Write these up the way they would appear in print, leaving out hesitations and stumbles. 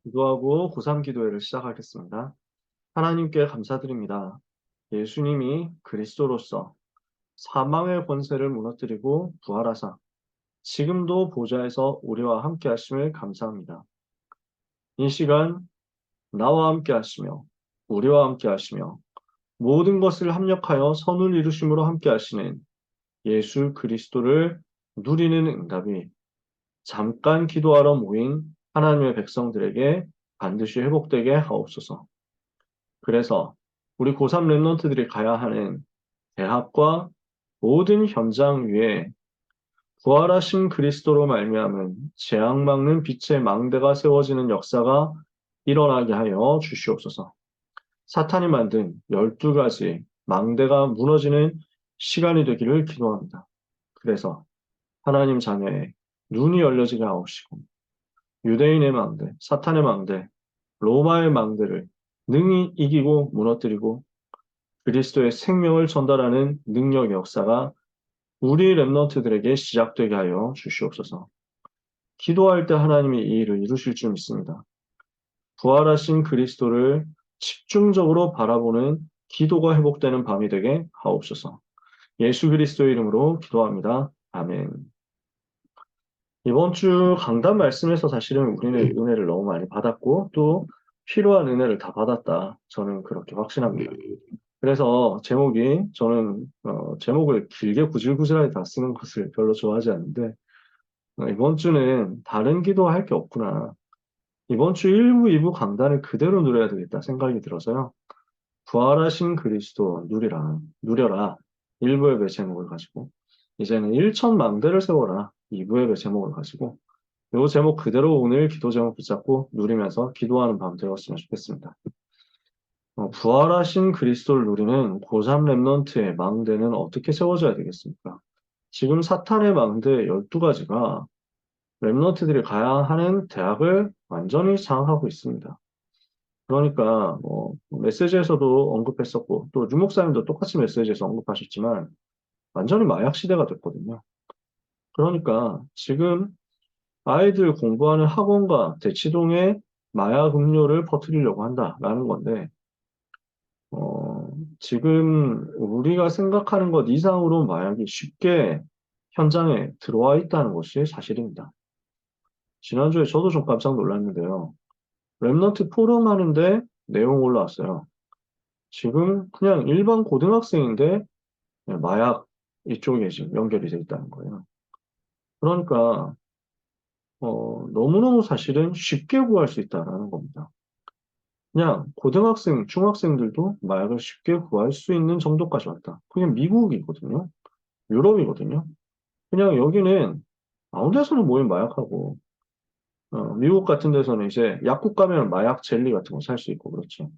기도하고 고3 기도회를 시작하겠습니다. 하나님께 감사드립니다. 예수님이 그리스도로서 사망의 권세를 무너뜨리고 부활하사 지금도 보좌에서 우리와 함께 하심을 감사합니다. 이 시간 나와 함께 하시며 우리와 함께 하시며 모든 것을 합력하여 선을 이루심으로 함께 하시는 예수 그리스도를 누리는 응답이 잠깐 기도하러 모인 하나님의 백성들에게 반드시 회복되게 하옵소서. 그래서 우리 고3 랩런트들이 가야 하는 대학과 모든 현장 위에 부활하신 그리스도로 말미암은 재앙 막는 빛의 망대가 세워지는 역사가 일어나게 하여 주시옵소서. 사탄이 만든 12가지 망대가 무너지는 시간이 되기를 기도합니다. 그래서 하나님 자녀의 눈이 열려지게 하옵시고 유대인의 망대, 사탄의 망대, 로마의 망대를 능히 이기고 무너뜨리고 그리스도의 생명을 전달하는 능력의 역사가 우리 랩런트들에게 시작되게 하여 주시옵소서. 기도할 때 하나님이 이 일을 이루실 줄 믿습니다. 부활하신 그리스도를 집중적으로 바라보는 기도가 회복되는 밤이 되게 하옵소서. 예수 그리스도의 이름으로 기도합니다. 아멘. 이번 주 강단 말씀에서 사실은 우리는 은혜를 너무 많이 받았고 또 필요한 은혜를 다 받았다. 저는 그렇게 확신합니다. 그래서 제목이 저는 제목을 길게 구질구질하게 다 쓰는 것을 별로 좋아하지 않는데 이번 주는 다른 기도할 게 없구나. 이번 주 1부, 2부 강단을 그대로 누려야 되겠다 생각이 들어서요. 부활하신 그리스도 누려라. 1부 예배 제목을 가지고 이제는 1천망대를 세워라. 2부 예배 제목을 가지고 이 제목 그대로 오늘 기도 제목 붙잡고 누리면서 기도하는 밤 되었으면 좋겠습니다. 부활하신 그리스도를 누리는 고3 랩넌트의 망대는 어떻게 세워져야 되겠습니까? 지금 사탄의 망대 12가지가 랩넌트들이 가야 하는 대학을 완전히 장악하고 있습니다. 그러니까 메시지에서도 언급했었고 또 유목사님도 똑같이 메시지에서 언급하셨지만 완전히 마약 시대가 됐거든요. 그러니까 지금 아이들 공부하는 학원과 대치동에 마약 음료를 퍼뜨리려고 한다라는 건데 어, 지금 우리가 생각하는 것 이상으로 마약이 쉽게 현장에 들어와 있다는 것이 사실입니다. 지난주에 저도 좀 깜짝 놀랐는데요. 랩너트 포럼 하는데 내용 올라왔어요. 지금 그냥 일반 고등학생인데 마약 이쪽에 지금 연결이 돼 있다는 거예요. 그러니까 너무너무 사실은 쉽게 구할 수 있다는 겁니다. 그냥 고등학생, 중학생들도 마약을 쉽게 구할 수 있는 정도까지 왔다. 그게 미국이거든요. 유럽이거든요. 그냥 여기는 아무 데서나 모인 마약하고 미국 같은 데서는 이제 약국 가면 마약 젤리 같은 거 살 수 있고 그렇죠.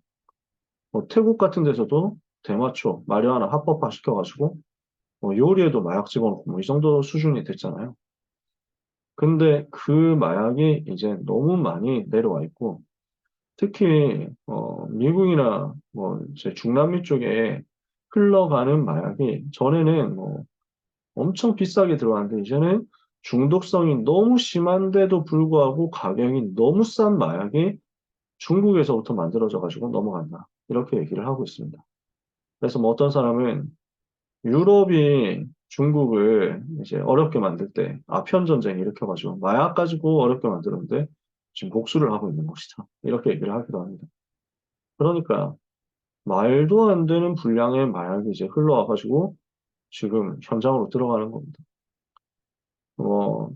태국 같은 데서도 대마초, 마리화나 합법화 시켜가지고 요리에도 마약 집어넣고 뭐 이 정도 수준이 됐잖아요. 근데 그 마약이 이제 너무 많이 내려와 있고 특히 미국이나 뭐 이제 중남미 쪽에 흘러가는 마약이 전에는 뭐 엄청 비싸게 들어왔는데 이제는 중독성이 너무 심한데도 불구하고 가격이 너무 싼 마약이 중국에서부터 만들어져 가지고 넘어간다. 이렇게 얘기를 하고 있습니다. 그래서 뭐 어떤 사람은 유럽이 중국을 이제 어렵게 만들 때 아편 전쟁 일으켜가지고 마약 가지고 어렵게 만들었는데 지금 복수를 하고 있는 것이다. 이렇게 얘기를 하기도 합니다. 그러니까 말도 안 되는 분량의 마약이 이제 흘러와가지고 지금 현장으로 들어가는 겁니다. 뭐,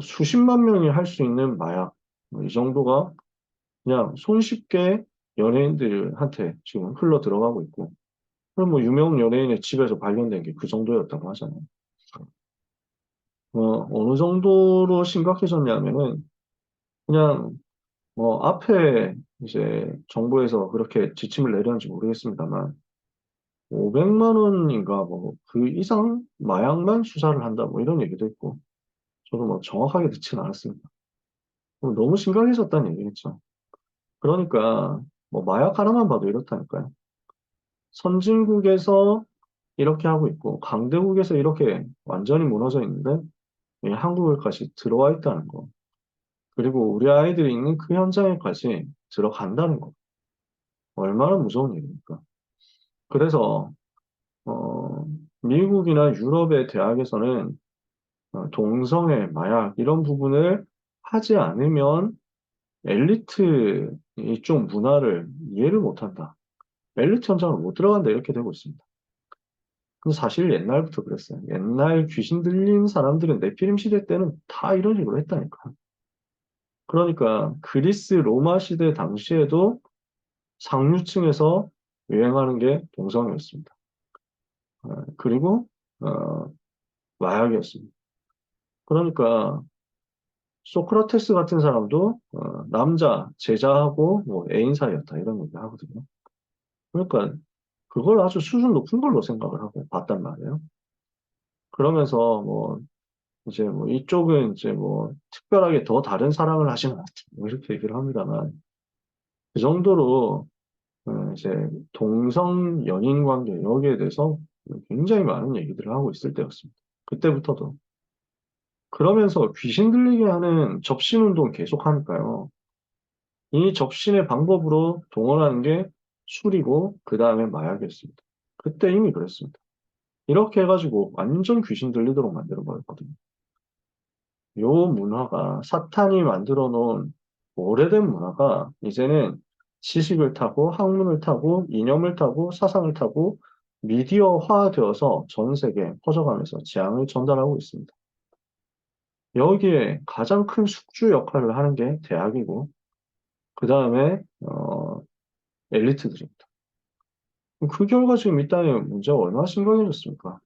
수십만 명이 할 수 있는 마약, 뭐이 정도가 그냥 손쉽게 연예인들한테 지금 흘러 들어가고 있고, 그럼 뭐 유명 연예인의 집에서 발견된 게 그 정도였다고 하잖아요. 어느 정도로 심각해졌냐면은 그냥 앞에 이제 정부에서 그렇게 지침을 내렸는지 모르겠습니다만 500만 원인가 뭐 그 이상 마약만 수사를 한다 뭐 이런 얘기도 있고 저도 뭐 정확하게 듣지는 않았습니다. 너무 심각해졌다는 얘기겠죠. 그러니까 뭐 마약 하나만 봐도 이렇다니까요. 선진국에서 이렇게 하고 있고 강대국에서 이렇게 완전히 무너져 있는데 한국을까지 들어와 있다는 거. 그리고 우리 아이들이 있는 그 현장에까지 들어간다는 거. 얼마나 무서운 일입니까? 그래서 어, 미국이나 유럽의 대학에서는 동성애, 마약 이런 부분을 하지 않으면 엘리트 이쪽 문화를 이해를 못한다. 엘리트 현장으로 못 들어간다 이렇게 되고 있습니다. 근데 사실 옛날부터 그랬어요. 옛날 귀신 들린 사람들은 네피림 시대 때는 다 이런 식으로 했다니까. 그러니까 그리스 로마 시대 당시에도 상류층에서 유행하는 게 동성애였습니다. 그리고 어, 마약이었습니다. 그러니까 소크라테스 같은 사람도 남자 제자하고 뭐 애인 사이였다 이런 얘기 하거든요. 그러니까 그걸 아주 수준 높은 걸로 생각을 하고 봤단 말이에요. 그러면서 뭐 이제 뭐 이쪽은 이제 뭐 특별하게 더 다른 사랑을 하시는 것 같은 뭐 이렇게 얘기를 합니다만 그 정도로 이제 동성 연인 관계 여기에 대해서 굉장히 많은 얘기들을 하고 있을 때였습니다. 그때부터도. 그러면서 귀신 들리게 하는 접신 운동 계속 하니까요. 이 접신의 방법으로 동원하는 게 술이고 그 다음에 마약이었습니다. 그때 이미 그랬습니다. 이렇게 해가지고 완전 귀신 들리도록 만들어 버렸거든요. 요 문화가 사탄이 만들어 놓은 오래된 문화가 이제는 지식을 타고 학문을 타고 이념을 타고 사상을 타고 미디어화되어서 전 세계에 퍼져가면서 재앙을 전달하고 있습니다. 여기에 가장 큰 숙주 역할을 하는 게 대학이고 그 다음에 엘리트들입니다. 그 결과 지금 이 땅에 문제가 얼마나 심각해졌습니까?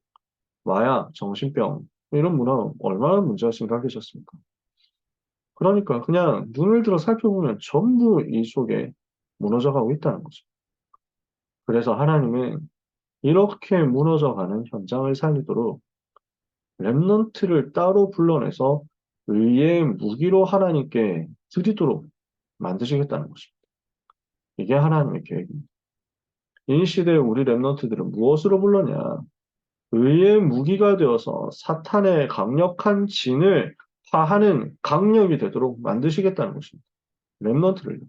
마약, 정신병 이런 문화 얼마나 문제가 심각해졌습니까? 그러니까 그냥 눈을 들어 살펴보면 전부 이 속에 무너져가고 있다는 거죠. 그래서 하나님은 이렇게 무너져가는 현장을 살리도록 렘넌트를 따로 불러내서 의의 무기로 하나님께 드리도록 만드시겠다는 것입니다. 이게 하나님의 계획입니다. 이 시대에 우리 렘넌트들은 무엇으로 불렀냐? 의의 무기가 되어서 사탄의 강력한 진을 파하는 강력이 되도록 만드시겠다는 것입니다. 렘넌트를.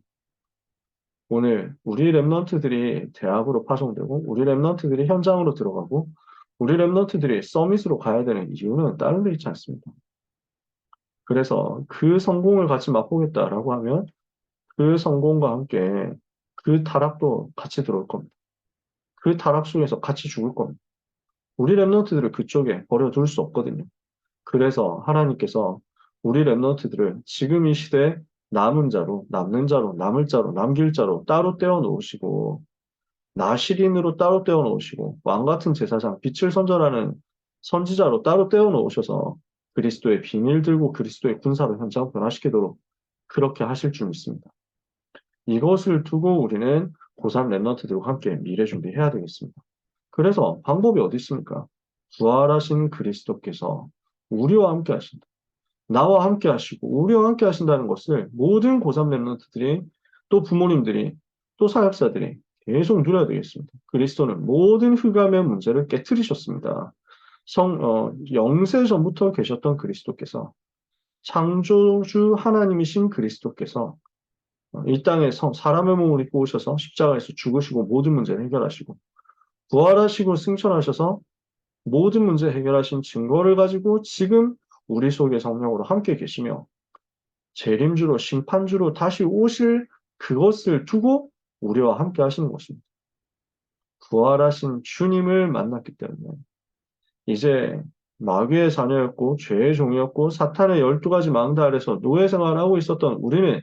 오늘 우리 렘넌트들이 대학으로 파송되고 우리 렘넌트들이 현장으로 들어가고 우리 렘넌트들이 서밋으로 가야 되는 이유는 다른 데 있지 않습니다. 그래서 그 성공을 같이 맛보겠다라고 하면 그 성공과 함께 그 타락도 같이 들어올 겁니다. 그 타락 속에서 같이 죽을 겁니다. 우리 렘넌트들을 그쪽에 버려둘 수 없거든요. 그래서 하나님께서 우리 렘넌트들을 지금 이 시대에 남은 자로, 남는 자로, 남을 자로, 남길 자로 따로 떼어 놓으시고 나시린으로 따로 떼어 놓으시고 왕 같은 제사장, 빛을 선전하는 선지자로 따로 떼어 놓으셔서 그리스도의 비밀 들고 그리스도의 군사로 현장 변화시키도록 그렇게 하실 줄 믿습니다. 이것을 두고 우리는 고3 렘넌트들과 함께 미래 준비해야 되겠습니다. 그래서 방법이 어디 있습니까? 부활하신 그리스도께서 우리와 함께 하신다. 나와 함께 하시고 우리와 함께 하신다는 것을 모든 고3 렘넌트들이 또 부모님들이 또 사역자들이 계속 누려야 되겠습니다. 그리스도는 모든 흑암의 문제를 깨뜨리셨습니다. 영세 전부터 계셨던 그리스도께서 창조주 하나님이신 그리스도께서 이 땅에 사람의 몸을 입고 오셔서 십자가에서 죽으시고 모든 문제를 해결하시고 부활하시고 승천하셔서 모든 문제 해결하신 증거를 가지고 지금 우리 속의 성령으로 함께 계시며 재림주로 심판주로 다시 오실 그것을 두고 우리와 함께 하시는 것입니다. 부활하신 주님을 만났기 때문에 이제 마귀의 자녀였고 죄의 종이었고 사탄의 12가지 망대 아래서 노예 생활을 하고 있었던 우리는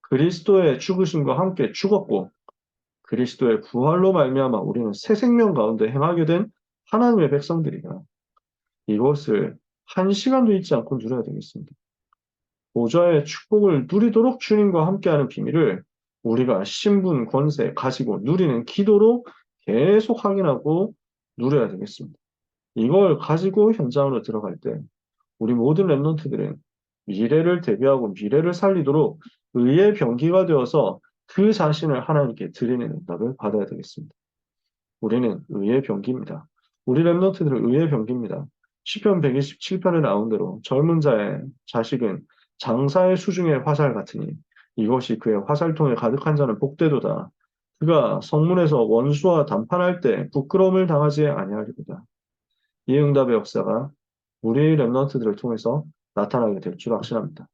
그리스도의 죽으심과 함께 죽었고 그리스도의 부활로 말미암아 우리는 새 생명 가운데 행하게 된 하나님의 백성들이다. 이것을 한 시간도 잊지 않고 누려야 되겠습니다. 보좌의 축복을 누리도록 주님과 함께하는 비밀을 우리가 신분, 권세 가지고 누리는 기도로 계속 확인하고 누려야 되겠습니다. 이걸 가지고 현장으로 들어갈 때 우리 모든 렘넌트들은 미래를 대비하고 미래를 살리도록 의의 병기가 되어서 그 자신을 하나님께 드리는 응답을 받아야 되겠습니다. 우리는 의의 병기입니다. 우리 렘넌트들은 의의 병기입니다. 시편 127편에 나온 대로 젊은 자의 자식은 장사의 수중에 화살 같으니 이것이 그의 화살통에 가득한 자는 복되도다. 그가 성문에서 원수와 담판할 때 부끄러움을 당하지 아니하리로다. 이 응답의 역사가 우리 렘넌트들을 통해서 나타나게 될 줄 확신합니다.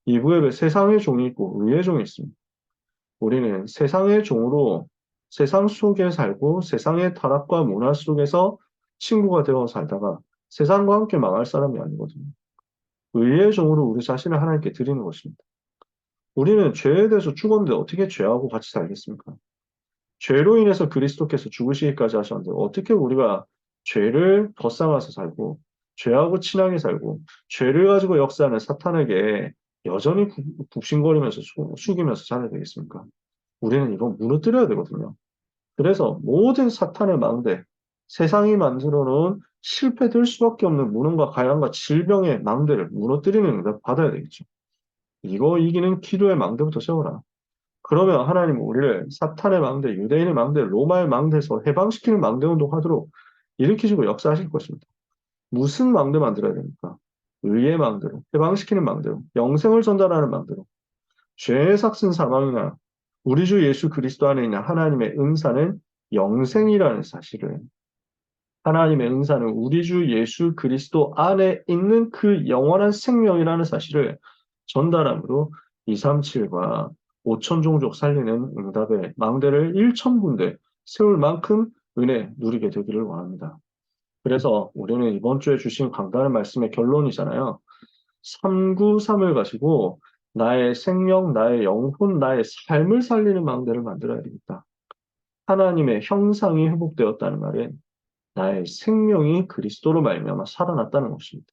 이후에 세상의 종이 있고 의의 종이 있습니다. 우리는 세상의 종으로 세상 속에 살고 세상의 타락과 문화 속에서 친구가 되어 살다가 세상과 함께 망할 사람이 아니거든요. 의의 종으로 우리 자신을 하나님께 드리는 것입니다. 우리는 죄에 대해서 죽었는데 어떻게 죄하고 같이 살겠습니까? 죄로 인해서 그리스도께서 죽으시기까지 하셨는데 어떻게 우리가 죄를 벗삼아서 살고 죄하고 친하게 살고 죄를 가지고 역사하는 사탄에게 여전히 굽신거리면서 숙이면서 살아야 되겠습니까? 우리는 이거 무너뜨려야 되거든요. 그래서 모든 사탄의 망대, 세상이 만들어 놓은 실패될 수밖에 없는 무능과 가난과 질병의 망대를 무너뜨리는 응답 받아야 되겠죠. 이거 이기는 기도의 망대부터 세워라. 그러면 하나님은 우리를 사탄의 망대, 유대인의 망대, 로마의 망대에서 해방시키는 망대 운동하도록 일으키시고 역사하실 것입니다. 무슨 망대 만들어야 됩니까? 의의 망대로, 해방시키는 망대로, 영생을 전달하는 망대로, 죄의 삭슨 사망이나 우리 주 예수 그리스도 안에 있는 하나님의 은사는 영생이라는 사실을, 하나님의 은사는 우리 주 예수 그리스도 안에 있는 그 영원한 생명이라는 사실을 전달함으로 237과 5천 종족 살리는 응답의 망대를 1천 군데 세울 만큼 은혜 누리게 되기를 원합니다. 그래서 우리는 이번 주에 주신 강단의 말씀의 결론이잖아요. 393을 가지고 나의 생명, 나의 영혼, 나의 삶을 살리는 망대를 만들어야 되겠다. 하나님의 형상이 회복되었다는 말은 나의 생명이 그리스도로 말미암아 살아났다는 것입니다.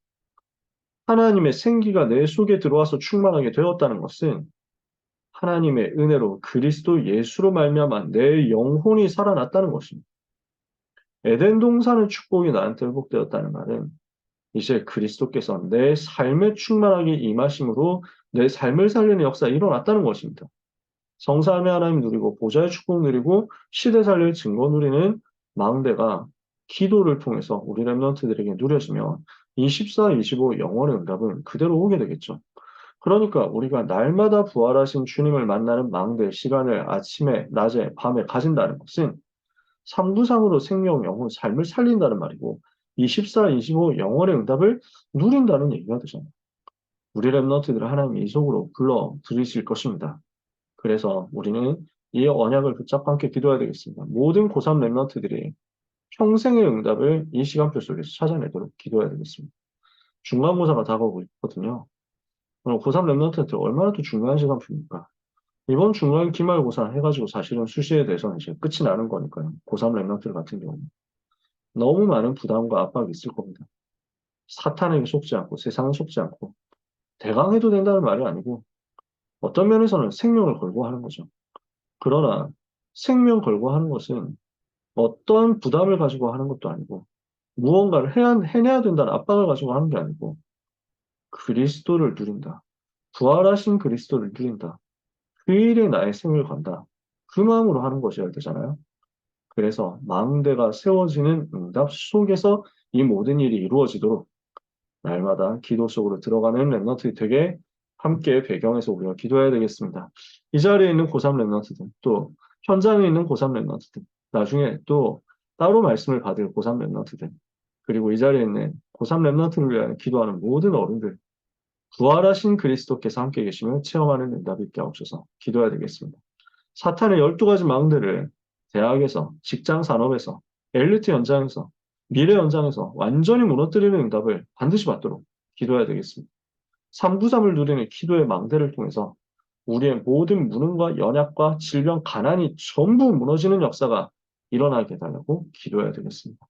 하나님의 생기가 내 속에 들어와서 충만하게 되었다는 것은 하나님의 은혜로 그리스도 예수로 말미암아 내 영혼이 살아났다는 것입니다. 에덴 동산의 축복이 나한테 회복되었다는 말은 이제 그리스도께서 내 삶에 충만하게 임하심으로 내 삶을 살리는 역사가 일어났다는 것입니다. 성삼위 하나님 누리고 보좌의 축복 누리고 시대 살릴 증거 누리는 망대가 기도를 통해서 우리 렘넌트들에게 누려지면 24, 25 영원의 응답은 그대로 오게 되겠죠. 그러니까 우리가 날마다 부활하신 주님을 만나는 망대 시간을 아침에, 낮에, 밤에 가진다는 것은 3부상으로 생명, 영혼, 삶을 살린다는 말이고 24, 25 영원의 응답을 누린다는 얘기가 되잖아요. 우리 렘넌트들을 하나님이 이 속으로 불러 들이실 것입니다. 그래서 우리는 이 언약을 붙잡고 함께 기도해야 되겠습니다. 모든 고3 렘넌트들이 평생의 응답을 이 시간표 속에서 찾아내도록 기도해야 되겠습니다. 중간고사가 다가오고 있거든요. 그럼 고3 렘넌트한테 얼마나 더 중요한 시간표입니까? 이번 중간 기말고사 해가지고 사실은 수시에 대해서는 이제 끝이 나는 거니까요. 고3 렘넌트 같은 경우는. 너무 많은 부담과 압박이 있을 겁니다. 사탄에게 속지 않고 세상에 속지 않고 대강해도 된다는 말이 아니고 어떤 면에서는 생명을 걸고 하는 거죠. 그러나 생명 걸고 하는 것은 어떤 부담을 가지고 하는 것도 아니고 무언가를 해내야 된다는 압박을 가지고 하는 게 아니고 그리스도를 누린다. 부활하신 그리스도를 누린다. 그 일에 나의 생을 건다. 그 마음으로 하는 것이어야 되잖아요. 그래서 망대가 세워지는 응답 속에서 이 모든 일이 이루어지도록 날마다 기도 속으로 들어가는 렘넌트들이 되게 함께 배경에서 우리가 기도해야 되겠습니다. 이 자리에 있는 고3 렘넌트들, 또 현장에 있는 고3 렘넌트들, 나중에 또 따로 말씀을 받을 고3 렘넌트들, 그리고 이 자리에 있는 고3 렘넌트를 위하여 기도하는 모든 어른들, 부활하신 그리스도께서 함께 계시며 체험하는 응답이 있게 하옵소서 기도해야 되겠습니다. 사탄의 12가지 망대를 대학에서, 직장 산업에서, 엘리트 현장에서, 미래 현장에서 완전히 무너뜨리는 응답을 반드시 받도록 기도해야 되겠습니다. 393을 누리는 기도의 망대를 통해서 우리의 모든 무능과 연약과 질병, 가난이 전부 무너지는 역사가 일어나게 해달라고 기도해야 되겠습니다.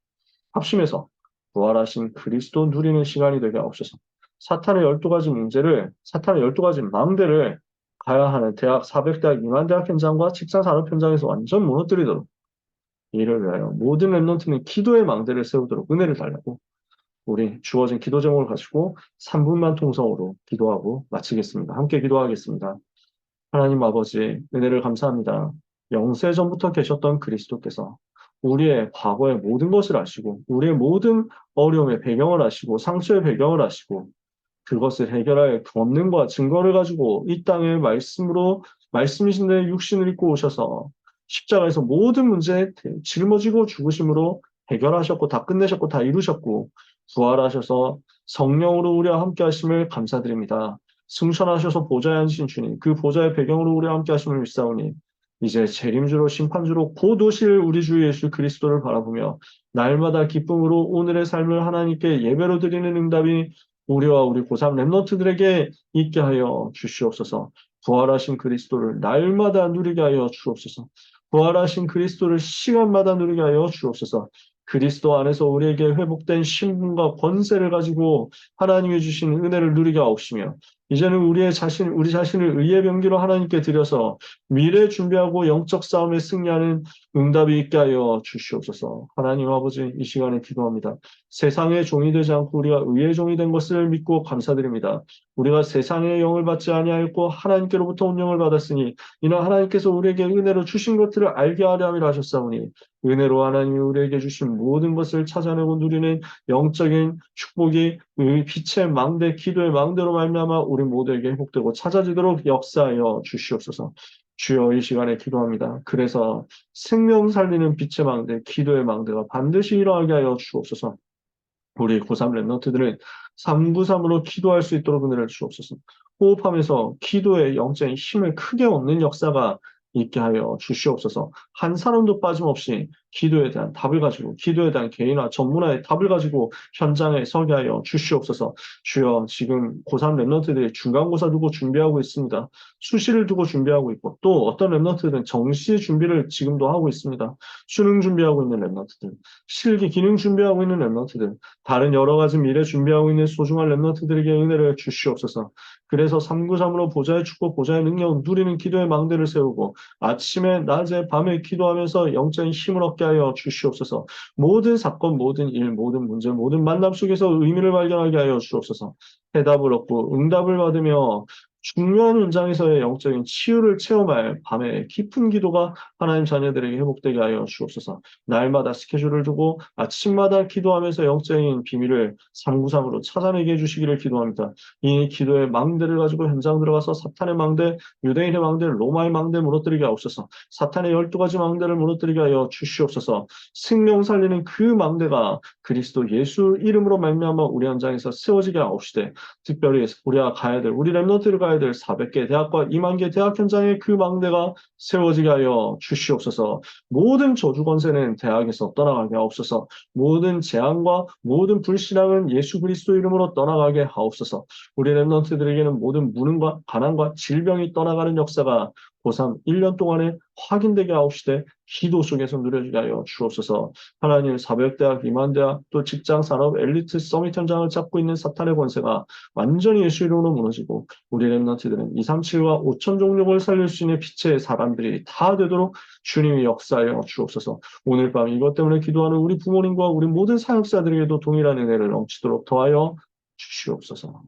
합심해서 부활하신 그리스도 누리는 시간이 되게 하옵소서. 사탄의 12가지 문제를, 사탄의 12가지 망대를 가야 하는 대학, 400대학, 이만대학 현장과 직장 산업 현장에서 완전 무너뜨리도록 이를 위하여 모든 렘넌트는 기도의 망대를 세우도록 은혜를 달라고 우리 주어진 기도 제목을 가지고 3분만 통성으로 기도하고 마치겠습니다. 함께 기도하겠습니다. 하나님 아버지, 은혜를 감사합니다. 영세전부터 계셨던 그리스도께서 우리의 과거의 모든 것을 아시고, 우리의 모든 어려움의 배경을 아시고, 상처의 배경을 아시고, 그것을 해결할 권능과 증거를 가지고 이 땅에 말씀이신 내 육신을 입고 오셔서 십자가에서 모든 문제에 짊어지고 죽으심으로 해결하셨고 다 끝내셨고 다 이루셨고 부활하셔서 성령으로 우리와 함께 하심을 감사드립니다. 승천하셔서 보좌에 앉으신 주님, 그 보좌의 배경으로 우리와 함께 하심을 믿사오니 이제 재림주로 심판주로 곧 오실 우리 주 예수 그리스도를 바라보며 날마다 기쁨으로 오늘의 삶을 하나님께 예배로 드리는 응답이 우리와 우리 고3 랩런트들에게 있게 하여 주시옵소서. 부활하신 그리스도를 날마다 누리게 하여 주옵소서. 부활하신 그리스도를 시간마다 누리게 하여 주옵소서. 그리스도 안에서 우리에게 회복된 신분과 권세를 가지고 하나님이 주신 은혜를 누리게 하옵시며 이제는 우리 자신을 의의 병기로 하나님께 드려서 미래 준비하고 영적 싸움에 승리하는 응답이 있게 하여 주시옵소서. 하나님 아버지 이 시간에 기도합니다. 세상의 종이 되지 않고 우리가 의의 종이 된 것을 믿고 감사드립니다. 우리가 세상의 영을 받지 아니하였고 하나님께로부터 온 영을 받았으니 이는 하나님께서 우리에게 은혜로 주신 것들을 알게 하려 함이라 하셨사오니 은혜로 하나님이 우리에게 주신 모든 것을 찾아내고 누리는 영적인 축복이 빛의 망대, 기도의 망대로 말미암아 우리 모두에게 회복되고 찾아지도록 역사하여 주시옵소서. 주여 이 시간에 기도합니다. 그래서 생명 살리는 빛의 망대, 기도의 망대가 반드시 일어나게 하여 주옵소서. 우리 고3 랩런트들은 393으로 기도할 수 있도록 은혜를 주옵소서. 호흡하면서 기도의 영적인 힘을 크게 얻는 역사가 있게 하여 주시옵소서. 한 사람도 빠짐없이 기도에 대한 답을 가지고 기도에 대한 개인화, 전문화의 답을 가지고 현장에 서게 하여 주시옵소서. 주여 지금 고3 랩런트들이 중간고사 두고 준비하고 있습니다. 수시를 두고 준비하고 있고 또 어떤 랩런트들은 정시 준비를 지금도 하고 있습니다. 수능 준비하고 있는 랩런트들, 실기 기능 준비하고 있는 랩런트들, 다른 여러 가지 미래 준비하고 있는 소중한 랩런트들에게 은혜를 주시옵소서. 그래서 393으로 보좌의 축복, 보좌의 능력, 누리는 기도의 망대를 세우고 아침에, 낮에, 밤에 기도하면서 영적인 힘을 얻게 하여 주시옵소서. 모든 사건, 모든 일, 모든 문제, 모든 만남 속에서 의미를 발견하게 하여 주옵소서. 해답을 얻고 응답을 받으며 중요한 현장에서의 영적인 치유를 체험할 밤에 깊은 기도가 하나님 자녀들에게 회복되게 하여 주옵소서. 날마다 스케줄을 두고 아침마다 기도하면서 영적인 비밀을 393으로 찾아내게 해주시기를 기도합니다. 이 기도의 망대를 가지고 현장 들어가서 사탄의 망대, 유대인의 망대, 로마의 망대 무너뜨리게 하옵소서. 사탄의 12가지 망대를 무너뜨리게 하여 주시옵소서. 생명 살리는 그 망대가 그리스도 예수 이름으로 말미암아 우리 현장에서 세워지게 하옵시되 특별히 우리가 가야 될, 우리 랩런트를 가야 될 400개 대학과 2만 개 대학 현장에 그 망대가 세워지게 하여 주시옵소서. 모든 저주 권세는 대학에서 떠나가게 하옵소서. 모든 재앙과 모든 불신앙은 예수 그리스도 이름으로 떠나가게 하옵소서. 우리 랩런트들에게는 모든 무능과 가난과 질병이 떠나가는 역사가 고3 1년 동안에 확인되게 하옵시되 기도 속에서 누려지게 하여 주옵소서. 하나님 사회대학, 이만대학, 또 직장, 산업, 엘리트, 서밋 현장을 잡고 있는 사탄의 권세가 완전히 예수 이름으로 무너지고 우리 랩런트들은 237과 5천 종족을 살릴 수 있는 빛의 사람들이 다 되도록 주님이 역사하여 주옵소서. 오늘 밤 이것 때문에 기도하는 우리 부모님과 우리 모든 사역자들에게도 동일한 은혜를 넘치도록 더하여 주시옵소서.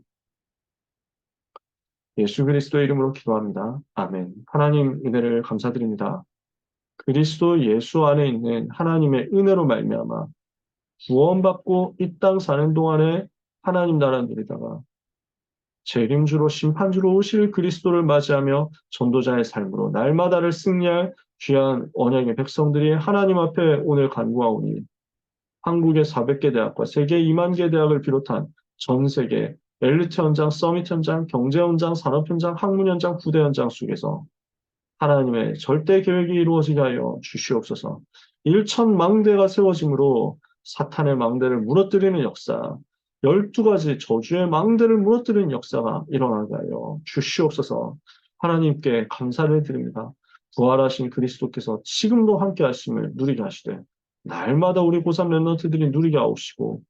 예수 그리스도의 이름으로 기도합니다. 아멘. 하나님 은혜를 감사드립니다. 그리스도 예수 안에 있는 하나님의 은혜로 말미암아 구원받고 이 땅 사는 동안에 하나님 나라 누리다가 재림주로 심판주로 오실 그리스도를 맞이하며 전도자의 삶으로 날마다를 승리할 귀한 언약의 백성들이 하나님 앞에 오늘 간구하오니 한국의 400개 대학과 세계 2만 개 대학을 비롯한 전 세계 엘리트 현장, 서밋 현장, 경제 현장, 산업 현장, 학문 현장, 부대 현장 속에서 하나님의 절대 계획이 이루어지게 하여 주시옵소서. 일천망대가 세워짐으로 사탄의 망대를 무너뜨리는 역사, 12가지 저주의 망대를 무너뜨리는 역사가 일어나게 하여 주시옵소서. 하나님께 감사를 드립니다. 부활하신 그리스도께서 지금도 함께 하심을 누리게 하시되 날마다 우리 고3 랩런트들이 누리게 하옵시고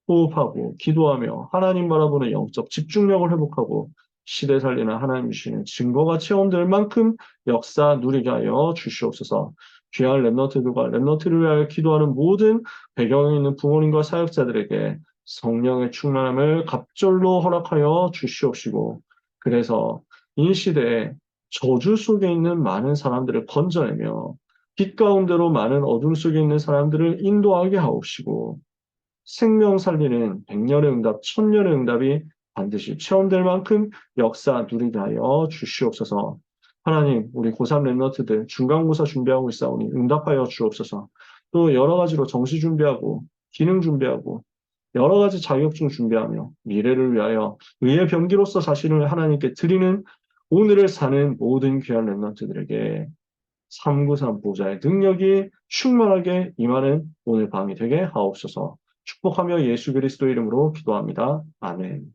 호흡하고 기도하며 하나님 바라보는 영적 집중력을 회복하고 시대 살리는 하나님 주시는 증거가 체험될 만큼 역사 누리게 하여 주시옵소서. 귀한 랩너트들과 랩너트를 위하여 기도하는 모든 배경에 있는 부모님과 사역자들에게 성령의 충만함을 갑절로 허락하여 주시옵시고 그래서 이 시대에 저주 속에 있는 많은 사람들을 건져내며 빛 가운데로 많은 어둠 속에 있는 사람들을 인도하게 하옵시고 생명 살리는 백년의 응답, 천년의 응답이 반드시 체험될 만큼 역사 누리게 하여 주시옵소서. 하나님, 우리 고3 랩런트들 중간고사 준비하고 있사오니 응답하여 주옵소서. 또 여러 가지로 정시 준비하고 기능 준비하고 여러 가지 자격증 준비하며 미래를 위하여 의의 병기로서 자신을 하나님께 드리는 오늘을 사는 모든 귀한 랩런트들에게 393 보좌의 능력이 충만하게 임하는 오늘 밤이 되게 하옵소서. 축복하며 예수 그리스도 이름으로 기도합니다. 아멘.